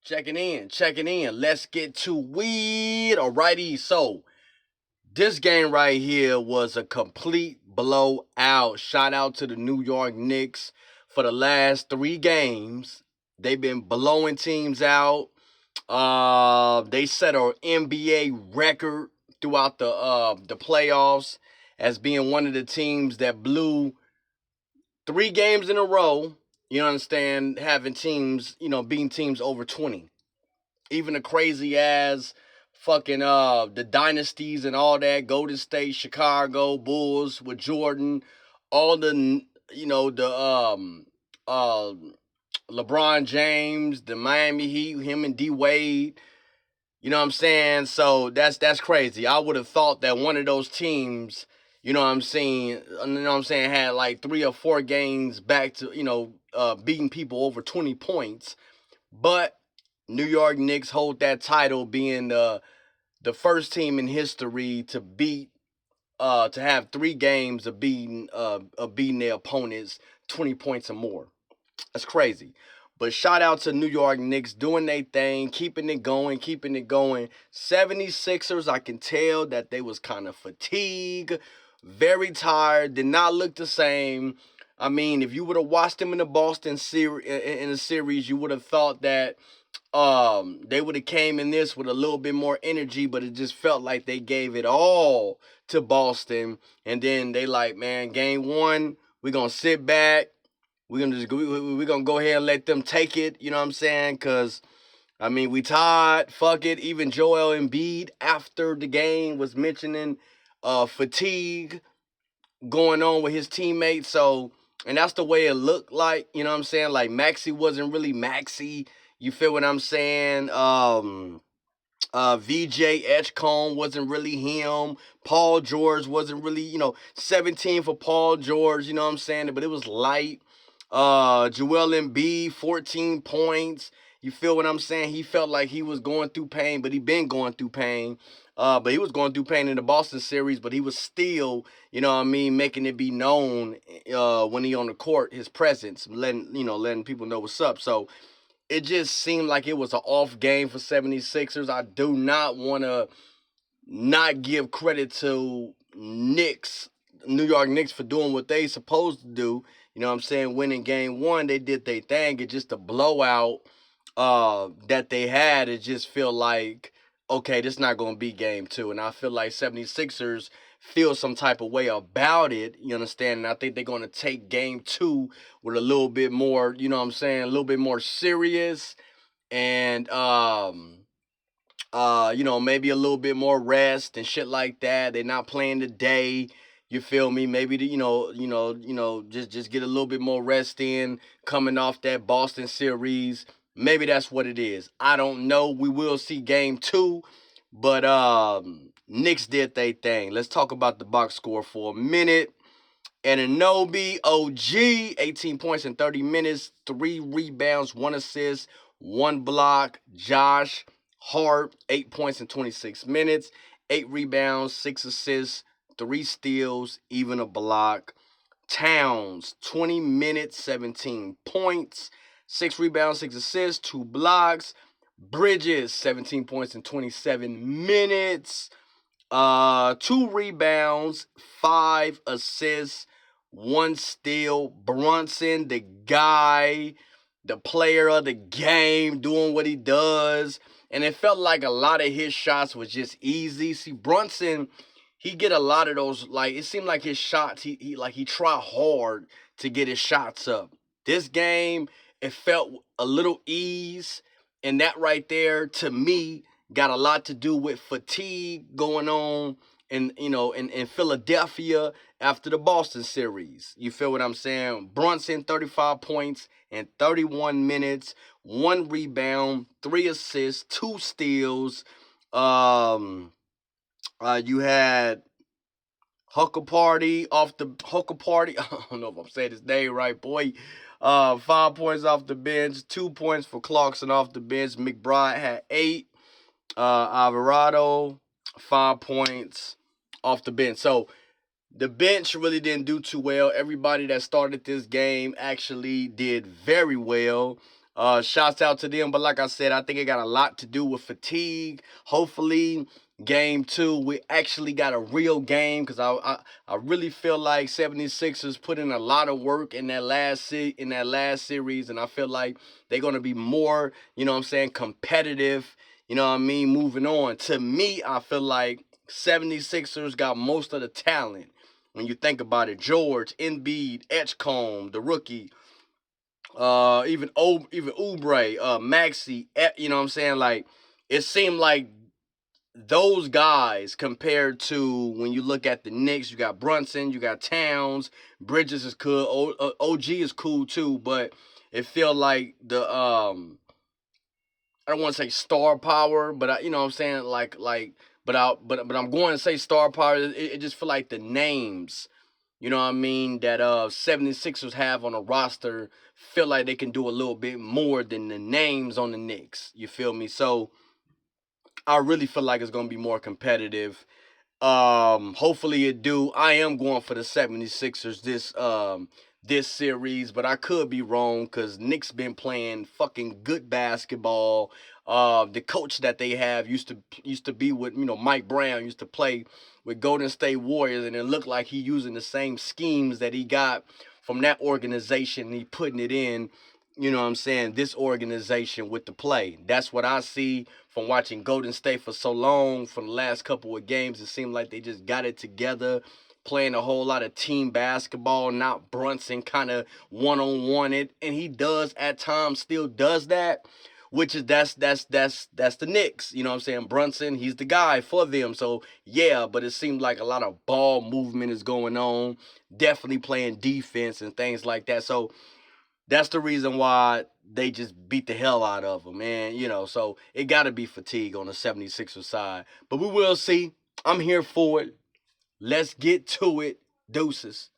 Checking in. Let's get to weed. Alrighty, so this game right here was a complete blowout. Shout out to the New York Knicks for the last 3 games. They've been blowing teams out. They set an NBA record throughout the playoffs as being one of the teams that blew 3 games in a row. You understand? Having teams, beating teams over 20. Even the crazy ass fucking the dynasties and all that, Golden State, Chicago Bulls with Jordan, all the the uh LeBron James, the Miami Heat, him and D Wade. You know what I'm saying? So that's crazy. I would have thought that one of those teams, had like 3 or 4 games back to, beating people over 20 points. But New York Knicks hold that title, being the first team in history to have 3 games of beating their opponents 20 points or more. That's crazy. But shout out to New York Knicks doing their thing, keeping it going, keeping it going. 76ers, I can tell that they was kind of fatigued, very tired, did not look the same. I mean, if you would have watched them in the Boston series, in the series, you would have thought that they would have came in this with a little bit more energy, but it just felt like they gave it all to Boston. And then they like, man, game 1, we're gonna sit back. We're gonna go ahead and let them take it. You know what I'm saying? Cause I mean, we tied. Fuck it. Even Joel Embiid after the game was mentioning fatigue going on with his teammates. So, and that's the way it looked like. You know what I'm saying? Like Maxi wasn't really Maxi. You feel what I'm saying? VJ Edgecombe wasn't really him. Paul George wasn't really, 17 for Paul George, you know what I'm saying? But it was light. Joel Embiid, 14 points. You feel what I'm saying? He felt like he was going through pain, but he been going through pain. But he was going through pain in the Boston series, but he was still, making it be known when he on the court, his presence, letting people know what's up. So it just seemed like it was an off game for 76ers. I do not want to not give credit to New York Knicks, for doing what they supposed to do. You know what I'm saying? Winning game 1, they did their thing. It's just a blowout that they had. It just feel like, okay, this not going to be game 2. And I feel like 76ers feel some type of way about it. You understand? And I think they're going to take game 2 with a little bit more, you know what I'm saying, a little bit more serious. And maybe a little bit more rest and shit like that. They're not playing today. You feel me? Maybe just get a little bit more rest in coming off that Boston series. Maybe that's what it is. I don't know. We will see game 2, but Knicks did their thing. Let's talk about the box score for a minute. Anunoby, OG, 18 points in 30 minutes, 3 rebounds, 1 assist, 1 block. Josh Hart, 8 points in 26 minutes, 8 rebounds, 6 assists, 3 steals, even a block. Towns, 20 minutes, 17 points, 6 rebounds, 6 assists, 2 blocks. Bridges, 17 points in 27 minutes, 2 rebounds, 5 assists, 1 steal. Brunson, the guy, the player of the game, doing what he does. And it felt like a lot of his shots was just easy. See, Brunson, he get a lot of those, like, it seemed like his shots, he try hard to get his shots up. This game, it felt a little ease. And that right there, to me, got a lot to do with fatigue going on in Philadelphia after the Boston series. You feel what I'm saying? Brunson, 35 points in 31 minutes, 1 rebound, 3 assists, 2 steals. You had Huckle Party. I don't know if I'm saying his name right, boy. 5 points off the bench, 2 points for Clarkson off the bench. McBride had 8. Alvarado, 5 points off the bench. So the bench really didn't do too well. Everybody that started this game actually did very well. Shouts out to them. But like I said, I think it got a lot to do with fatigue. Hopefully, game two, we actually got a real game because I really feel like 76ers put in a lot of work in that last series, and I feel like they're gonna be more, what I'm saying, competitive. You know what I mean? Moving on. To me, I feel like 76ers got most of the talent. When you think about it, George, Embiid, Edgecombe, the rookie, even Oubre, Maxi, you know what I'm saying? Like, it seemed like those guys compared to when you look at the Knicks, you got Brunson, you got Towns, Bridges is cool, OG is cool too, but it feel like I don't want to say star power, but you know what I'm saying, but I'm going to say star power. It just feel like the names, you know what I mean, that 76ers have on a roster feel like they can do a little bit more than the names on the Knicks. You feel me? So I really feel like it's gonna be more competitive. Hopefully it do. I am going for the 76ers this series, but I could be wrong because Knicks been playing fucking good basketball. The coach that they have used to be with, Mike Brown used to play with Golden State Warriors, and it looked like he using the same schemes that he got from that organization. And he putting it in, what I'm saying, this organization with the play. That's what I see from watching Golden State for so long. From the last couple of games, it seemed like they just got it together, playing a whole lot of team basketball, not Brunson kind of one-on-one it. And he does at times still does that, which is that's the Knicks. You know what I'm saying? Brunson, he's the guy for them. So yeah, but it seemed like a lot of ball movement is going on, definitely playing defense and things like that. So that's the reason why they just beat the hell out of them, man. So it got to be fatigue on the 76ers side. But we will see. I'm here for it. Let's get to it. Deuces.